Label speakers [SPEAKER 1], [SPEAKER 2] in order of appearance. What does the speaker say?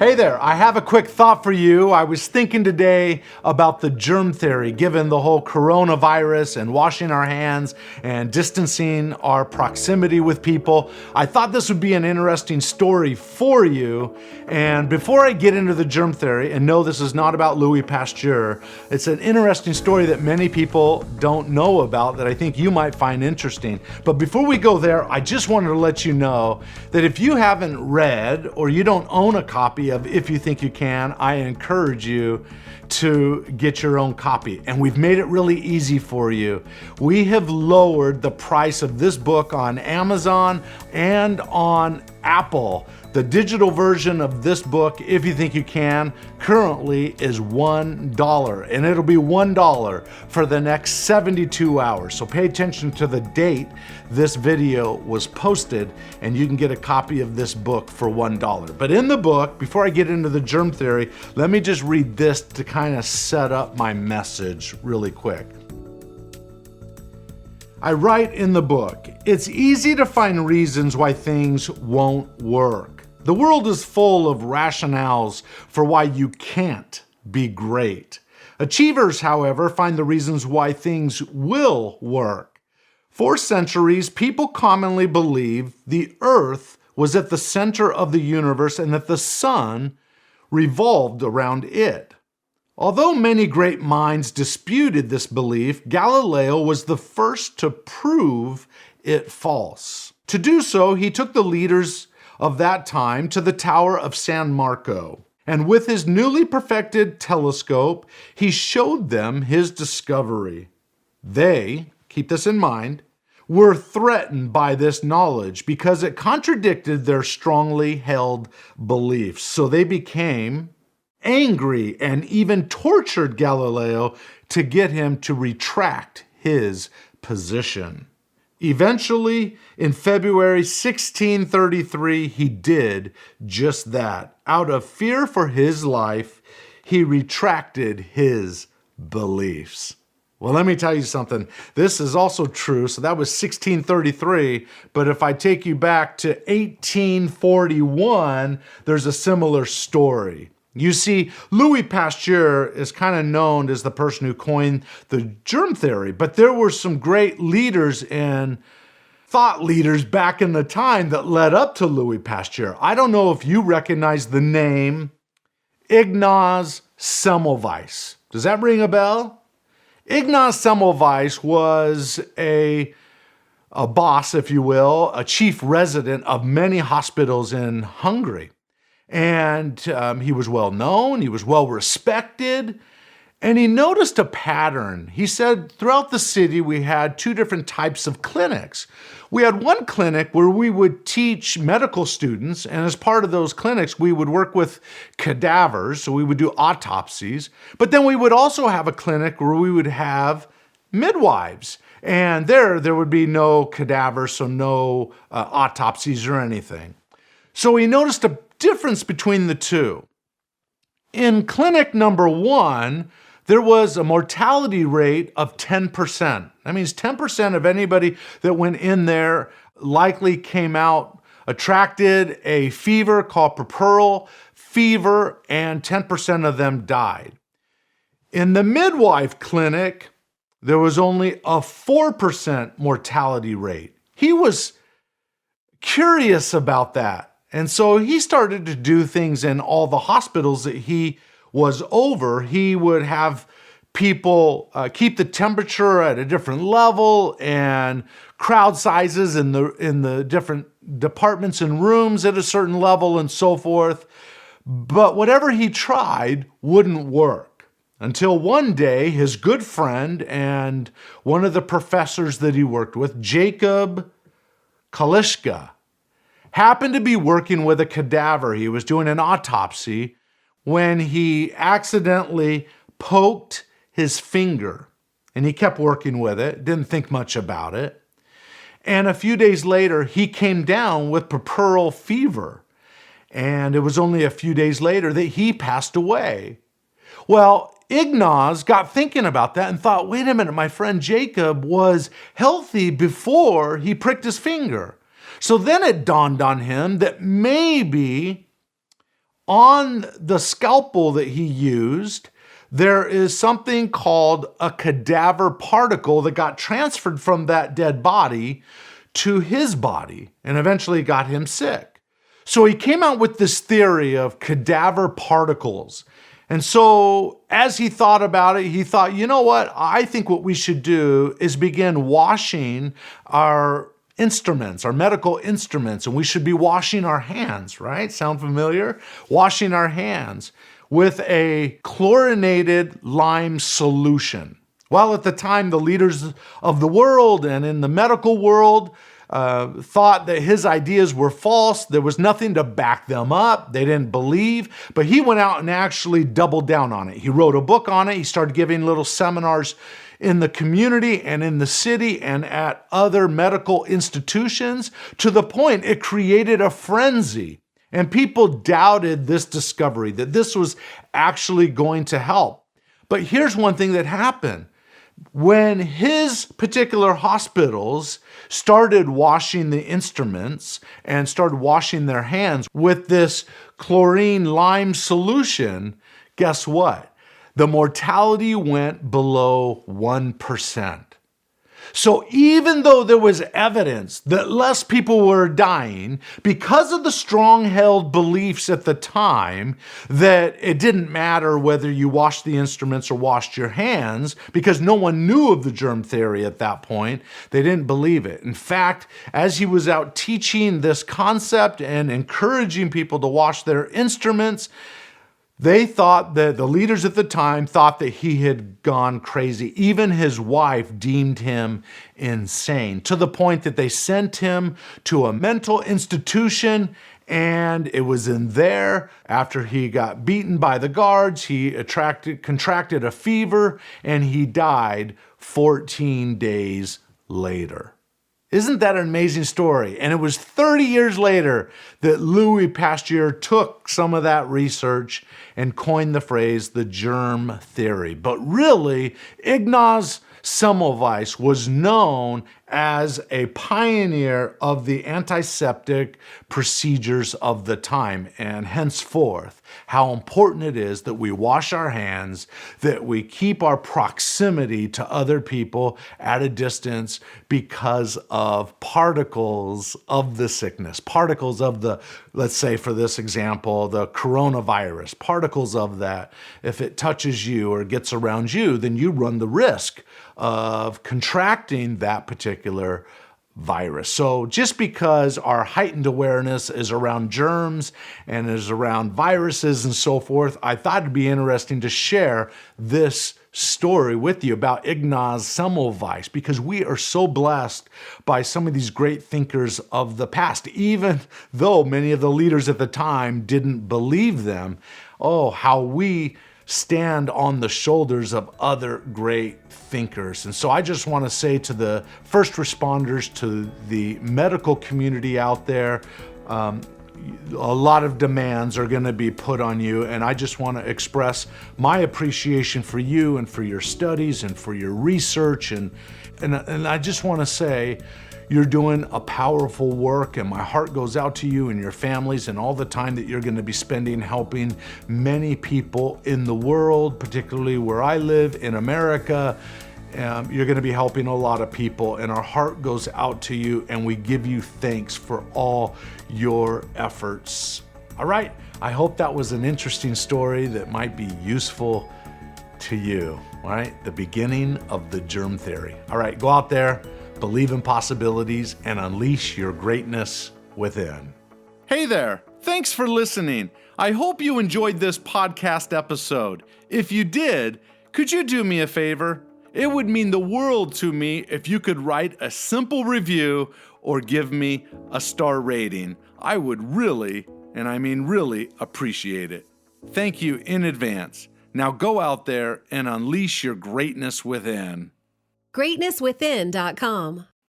[SPEAKER 1] Hey there, I have a quick thought for you. I was thinking today about the germ theory, given the whole coronavirus and washing our hands and distancing our proximity with people. I thought this would be an interesting story for you. And before I get into the germ theory, and no, this is not about Louis Pasteur, it's an interesting story that many people don't know about that I think you might find interesting. But before we go there, I just wanted to let you know that if you haven't read or you don't own a copy of If You Think You Can, I encourage you to get your own copy. And we've made it really easy for you. We have lowered the price of this book on Amazon and on Apple. The digital version of this book, If You Think You Can, currently is $1, and it'll be $1 for the next 72 hours. So pay attention to the date this video was posted, and you can get a copy of this book for $1. But in the book, before I get into the germ theory, let me just read this to kind of set up my message really quick. I write in the book, it's easy to find reasons why things won't work. The world is full of rationales for why you can't be great. Achievers, however, find the reasons why things will work. For centuries, people commonly believed the earth was at the center of the universe and that the sun revolved around it. Although many great minds disputed this belief, Galileo was the first to prove it false. To do so, he took the leaders of that time to the Tower of San Marco, and with his newly perfected telescope, he showed them his discovery. They, keep this in mind, were threatened by this knowledge because it contradicted their strongly held beliefs. So they became angry and even tortured Galileo to get him to retract his position. Eventually, in February 1633, he did just that. Out of fear for his life, he retracted his beliefs. Well, let me tell you something. This is also true. So that was 1633. But if I take you back to 1841, there's a similar story. You see, Louis Pasteur is kind of known as the person who coined the germ theory, but there were some great leaders and thought leaders back in the time that led up to Louis Pasteur. I don't know if you recognize the name Ignaz Semmelweis. Does that ring a bell? Ignaz Semmelweis was a boss, if you will, a chief resident of many hospitals in Hungary. And he was well known, he was well respected, and he noticed a pattern. He said throughout the city we had two different types of clinics. We had one clinic where we would teach medical students, and as part of those clinics we would work with cadavers, so we would do autopsies. But then we would also have a clinic where we would have midwives, and there would be no cadavers, so no autopsies or anything. So he noticed a difference between the two. In clinic number one, there was a mortality rate of 10%. That means 10% of anybody that went in there likely came out attracted a fever called puerperal fever, and 10% of them died. In the midwife clinic, there was only a 4% mortality rate. He was curious about that. And so he started to do things in all the hospitals that he was over. He would have people keep the temperature at a different level and crowd sizes in the different departments and rooms at a certain level and so forth. But whatever he tried wouldn't work until one day his good friend and one of the professors that he worked with, Jacob Kalischka, happened to be working with a cadaver. He was doing an autopsy when he accidentally poked his finger, and he kept working with it, didn't think much about it. And a few days later, he came down with puerperal fever, and it was only a few days later that he passed away. Well, Ignaz got thinking about that and thought, wait a minute, my friend Jacob was healthy before he pricked his finger. So then it dawned on him that maybe on the scalpel that he used, there is something called a cadaver particle that got transferred from that dead body to his body and eventually got him sick. So he came out with this theory of cadaver particles. And so as he thought about it, he thought, you know what? I think what we should do is begin washing our instruments, our medical instruments, and we should be washing our hands, right? Sound familiar? Washing our hands with a chlorinated lime solution. Well, at the time, the leaders of the world and in the medical world thought that his ideas were false. There was nothing to back them up. They didn't believe, but he went out and actually doubled down on it. He wrote a book on it. He started giving little seminars in the community and in the city and at other medical institutions, to the point it created a frenzy. And people doubted this discovery, that this was actually going to help. But here's one thing that happened. When his particular hospitals started washing the instruments and started washing their hands with this chlorine lime solution, guess what? The mortality went below 1%. So even though there was evidence that less people were dying, because of the strong-held beliefs at the time that it didn't matter whether you washed the instruments or washed your hands, because no one knew of the germ theory at that point, they didn't believe it. In fact, as he was out teaching this concept and encouraging people to wash their instruments, they thought that the leaders at the time thought that he had gone crazy. Even his wife deemed him insane, to the point that they sent him to a mental institution. And it was in there, after he got beaten by the guards, he contracted a fever, and he died 14 days later. Isn't that an amazing story? And it was 30 years later that Louis Pasteur took some of that research and coined the phrase, the germ theory. But really, Ignaz Semmelweis was known as a pioneer of the antiseptic procedures of the time, and henceforth, how important it is that we wash our hands, that we keep our proximity to other people at a distance because of particles of the sickness, particles of the, let's say for this example, the coronavirus, particles of that. If it touches you or gets around you, then you run the risk of contracting that particular virus. So just because our heightened awareness is around germs and is around viruses and so forth, I thought it'd be interesting to share this story with you about Ignaz Semmelweis, because we are so blessed by some of these great thinkers of the past, even though many of the leaders at the time didn't believe them. Oh, how we stand on the shoulders of other great thinkers. And so I just want to say to the first responders, to the medical community out there, a lot of demands are going to be put on you, and I just want to express my appreciation for you and for your studies and for your research, and I just want to say you're doing a powerful work, and my heart goes out to you and your families and all the time that you're going to be spending helping many people in the world, particularly where I live in America. You're going to be helping a lot of people, and our heart goes out to you, and we give you thanks for all your efforts. All right, I hope that was an interesting story that might be useful to you. All right, the beginning of the germ theory. All right, go out there, believe in possibilities, and unleash your greatness within. Hey there, thanks for listening. I hope you enjoyed this podcast episode. If you did, could you do me a favor? It would mean the world to me if you could write a simple review or give me a star rating. I would really, and I mean really, appreciate it. Thank you in advance. Now go out there and unleash your greatness within.
[SPEAKER 2] GreatnessWithin.com